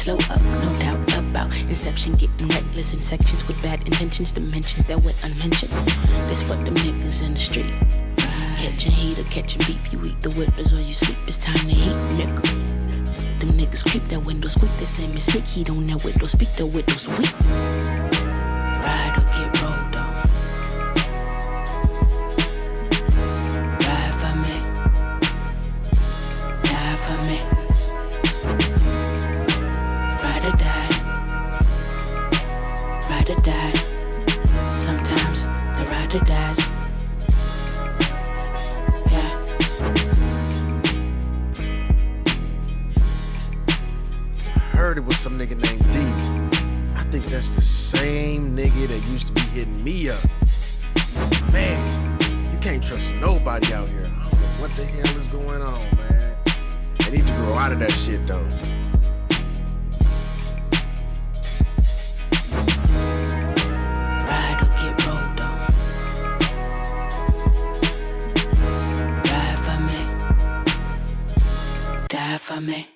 slow up, no doubt about inception, getting reckless in sections with bad intentions, dimensions that went unmentioned. This for them niggas in the street. Catching heat or catching beef, you eat the whippers or you sleep, it's time to eat, nigga. Them niggas creep that window, squeak the same and sneak heat on that window, speak the window, sweet. Ride or get rolled on. Ride for me. Die for me. Ride or die. Ride or die. Sometimes the rider dies. Heard it was some nigga named D. I think that's the same nigga that used to be hitting me up. Man, you can't trust nobody out here. I don't know what the hell is going on, man. They need to grow out of that shit though. Ride or get rolled on. Ride for me. Die for me.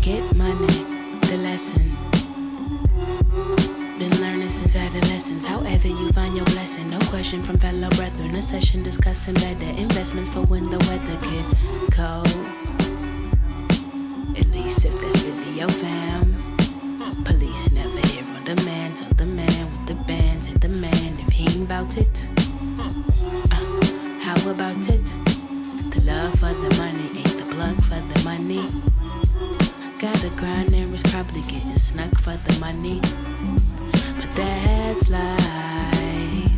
Get money, the lesson. Been learning since adolescence. However you find your blessing. No question from fellow brethren. A session discussing better investments for when the weather get cold. At least if that's really your fam. Police never hear on demand. Tell the man with the bands and the man if he ain't bout it. How about it? The love for the money ain't the plug for the money. Gotta grind and it's probably getting snuck for the money. But that's life,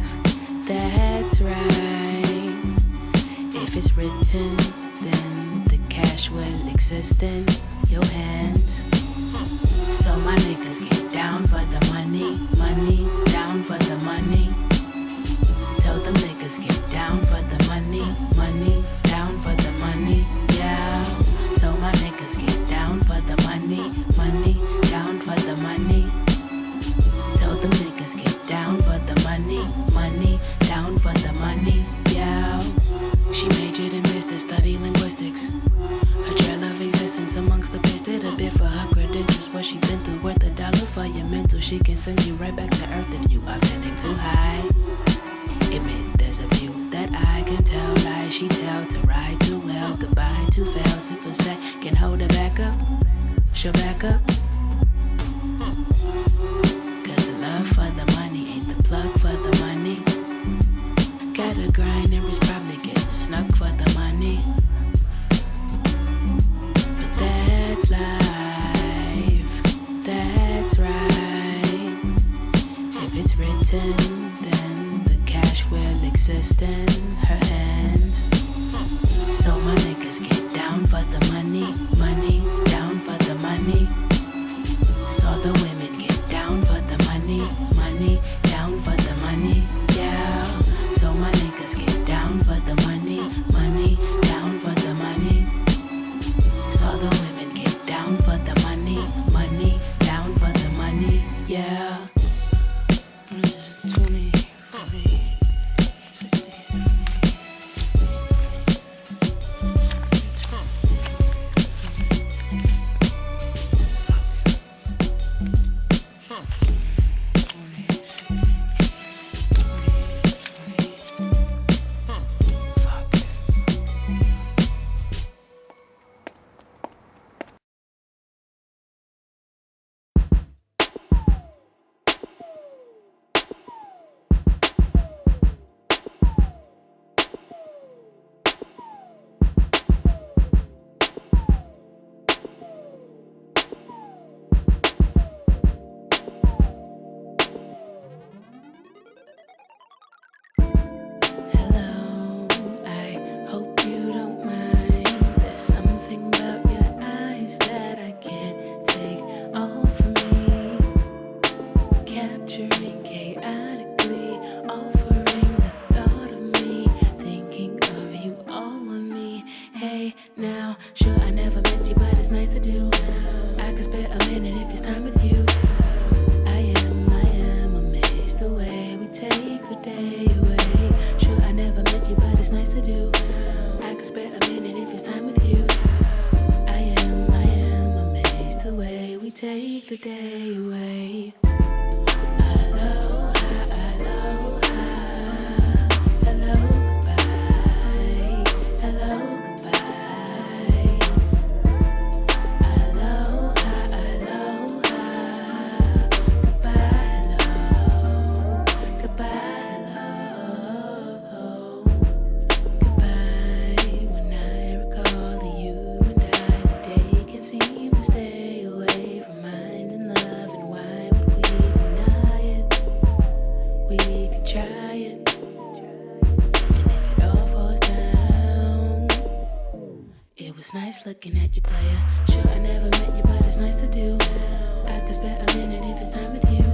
that's right. If it's written, then the cash will exist in your hands. So my niggas get down for the money, money, down for the money. Tell them niggas get down for the money, money, down for the money, yeah. So my niggas get down for the money, money, down for the money. Tell them niggas get down for the money, money, down for the money, yeah. She majored in business, study linguistics. Her trail of existence amongst the best did a bit for her credentials. What she been through, worth $1 for your mental. She can send you right back to earth if you are feeling too high. Admit there's a view that I can tell. Lie she tell to ride too well. Goodbye to fails. If a sec can hold her back up, she'll back up. Cause the love for the money ain't the plug for the money. Gotta grind and it's probably getting snuck for the money. But that's life, that's right. If it's written, then the cash will exist in her hands. So my niggas get down for the money, money, down for the money. So the women get down for the money, money, down for the money, yeah. So my niggas get down for the money, money, down for the money. So the women get down for the money, money, down for the money, yeah. 20, 40, 50. time with you. I am amazed the way we take the day away. Sure, I never met you, but it's nice to do. I could spare a minute if it's time with you. I am amazed the way we take the day away. Looking at you, player. Sure, I never met you, but it's nice to do. I could spare a minute if it's time with you.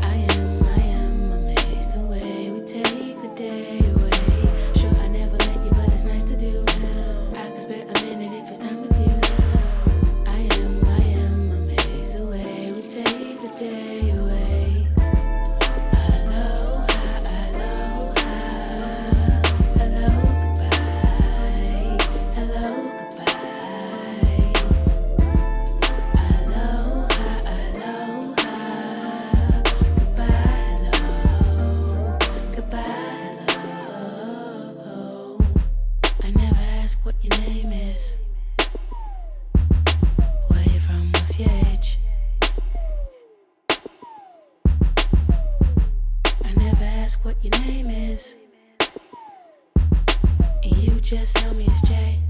I am amazed the way we take the day away. Sure, I never met you, but it's nice to do. I could spare a minute if it's time with you. I am amazed the way we take the day away. What your name is, and you just tell me it's Jay.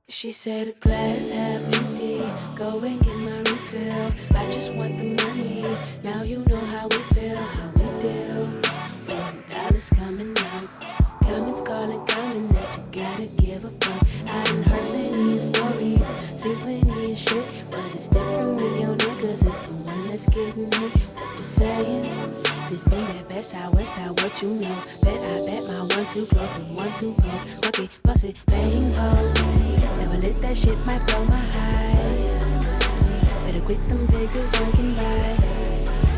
She said a glass half empty, go and get my refill. I just want the money, now you know how we feel, how we deal. When the dollars coming out, coming's calling, coming that you gotta give a fuck. I done heard plenty of stories, seen plenty of shit, but it's different when your niggas is the one that's getting hit. What you saying? This be that best side, west side, what you know? I bet my 1 2 close, but 1 2 close. Fuck it, bust it, bang, ho. Never lit that shit, might blow my high. Better quit them pigs, it's on can buy.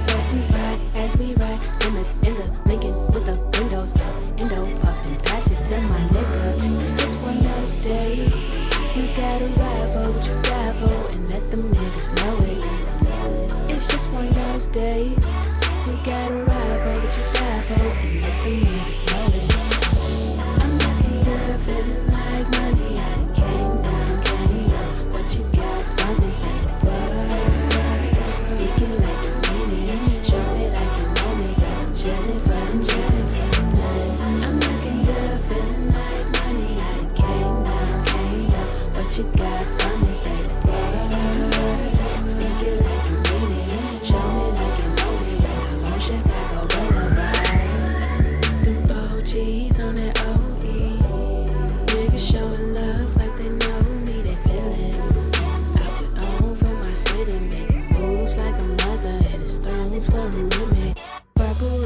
Left and right, as we ride in the Lincoln with the windows up. Endo puffin', pass it to my nigga. It's just one of those days. You gotta ride for what you die for, and let them niggas know it. It's just one of those days. You gotta ride for what you die for, and let them niggas know it. I'm looking good, feeling like money. I done came down. What you got from me, say the word. Speaking like you mean it, show me like you know me, 'cause I'm chillin' from nothing. I'm looking good, feeling like money. I done came down. What you got from me, say the word. Speaking like you mean it, show me like you know me, when I'm on Chicago Boulevard. Them OGs on that OE, niggas showing love like they know me, they feelin'. I put on for my city, making moves like a mother, and it's thrones for who with me. Purple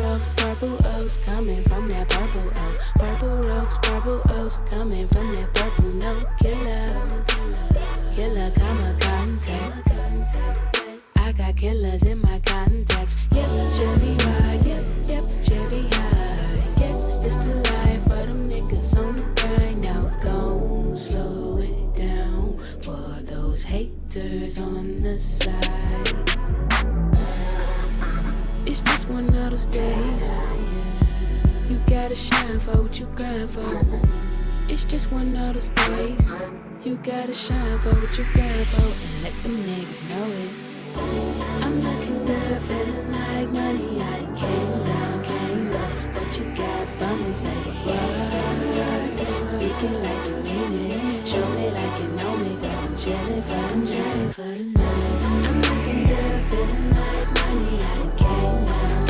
oaks coming from that purple oak. Purple oaks coming from that purple no killer, comma contact. I got killers in my contacts. Yep, Chevy ride, yep, Chevy high. Yes, it's the life for them niggas on the grind. Now go slow it down for those haters on the side. It's just one of those days. You gotta shine for what you grind for. It's just one of those days. You gotta shine for what you grind for, and let them niggas know it. I'm looking good, feeling like money. I done came down. What you got from me, say the word. Speaking like you mean it. Show me like you know me, cause I'm chillin' for the night. I'm looking good, feeling like money. I done came down.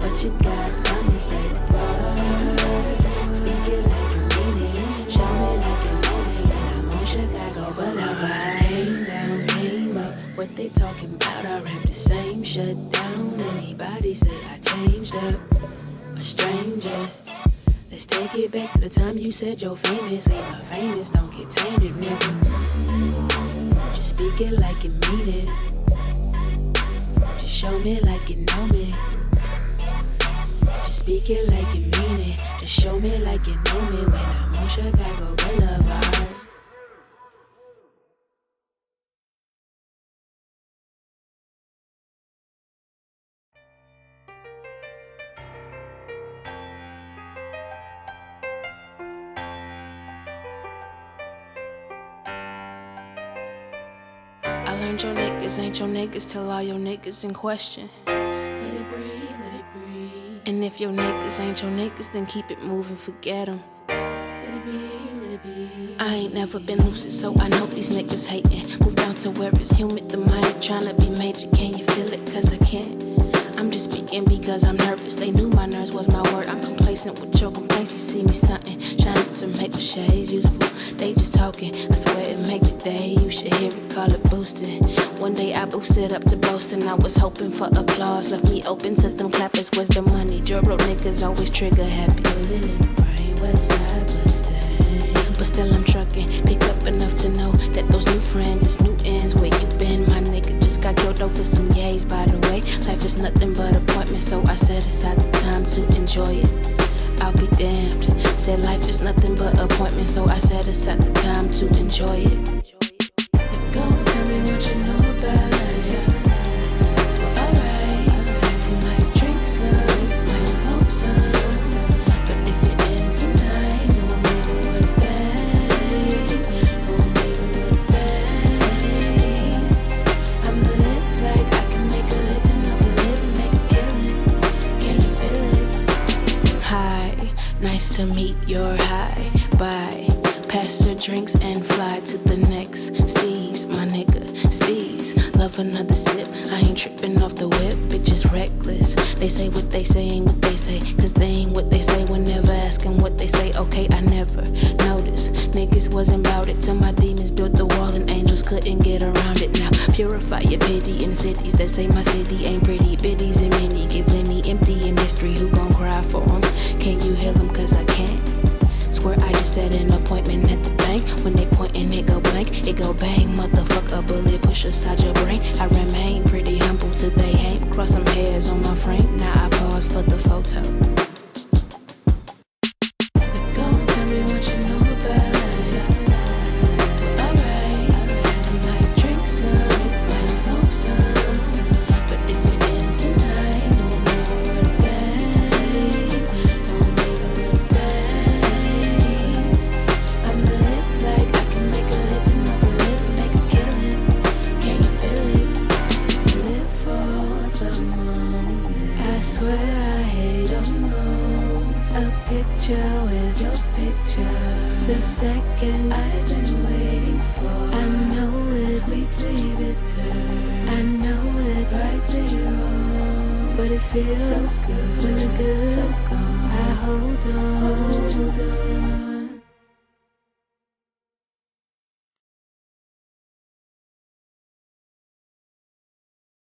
What you got from me, say the word. Speaking like you mean it. Show me like you know me, when I'm on Chicago, but I came up. What they talking about, I rap the same, shut down. Anybody say I changed up, a stranger. Let's take it back to the time you said you're famous. Ain't not famous, don't get tainted, nigga. Just speak it like you mean it. Just show me like you know me. Just speak it like you mean it. Just show me like you know me, when I'm on Chicago Boulevard. I learned your niggas ain't your niggas till all your niggas in question. Let it breathe, let it breathe. And if your niggas ain't your niggas, then keep it moving, forget them. Let it be, let it be. I ain't never been lucid, so I know these niggas hating. Move down to where it's humid, the mind tryna be major. Can you feel it? Cause I can't. I'm just speaking because I'm nervous. They knew my nerves was my word. I'm complacent with your complaints. You see me stunting, shining to make the shades useful. They just talking, I swear it make the day. You should hear it, call it boosting. One day I boosted up to boasting. I was hoping for applause, left me open to them clappers. Where's the money? Juro niggas always trigger happy. Put it in the brain, west side bloodstained. But still I'm trucking, pick up enough to know that those new friends is new ends. Where you been, my nigga? Just got killed over some yays, by the way. Life is nothing but appointment, so I set aside the time to enjoy it. I'll be damned. Said life is nothing but appointment, so I set aside the time to enjoy it. Go and tell me what you know about it. Alright, you might drink some, might smoke some, but if you're in tonight, no I'm leaving with a bang. No I'm leaving with a bang. I'ma live like I can make a living off a living, make a killing. Can you feel it? Hi, nice to meet your high. Bye. Pass the drinks and fly to the next. Steez, my nigga, Steez. Love another sip. I ain't tripping off the whip, bitches reckless. They say what they say ain't what they say, cause they ain't what they say. Whenever asking what they say, okay, I never noticed. Niggas wasn't bout it till my demons built the wall and angels couldn't get around it. Now purify your pity in cities that say my city ain't pretty. Biddies and many get plenty empty in history. Who gon' cry for them? Can you heal them? Cause I can't. Swear I just set an appointment at the bank. When they pointin', it go blank, it go bang. Motherfucker, a bullet push aside your brain. I remain pretty humble till they ain't. Cross some hairs on my frame. Now I pause for the photo. Go and tell me what you know about it. Alright, I might drink some, might smoke some, but if you're in tonight, no I'm leaving with a bang. No I'm leaving with a bang. I'ma live like I can make a living off a living, make a killing. Can you feel it? Live for the moment. I swear I hate the most. A picture with your picture. The second I've been waiting for. I know it's sweetly bitter. I know it's rightly wrong, but it feels so good when the good so gone. I hold on.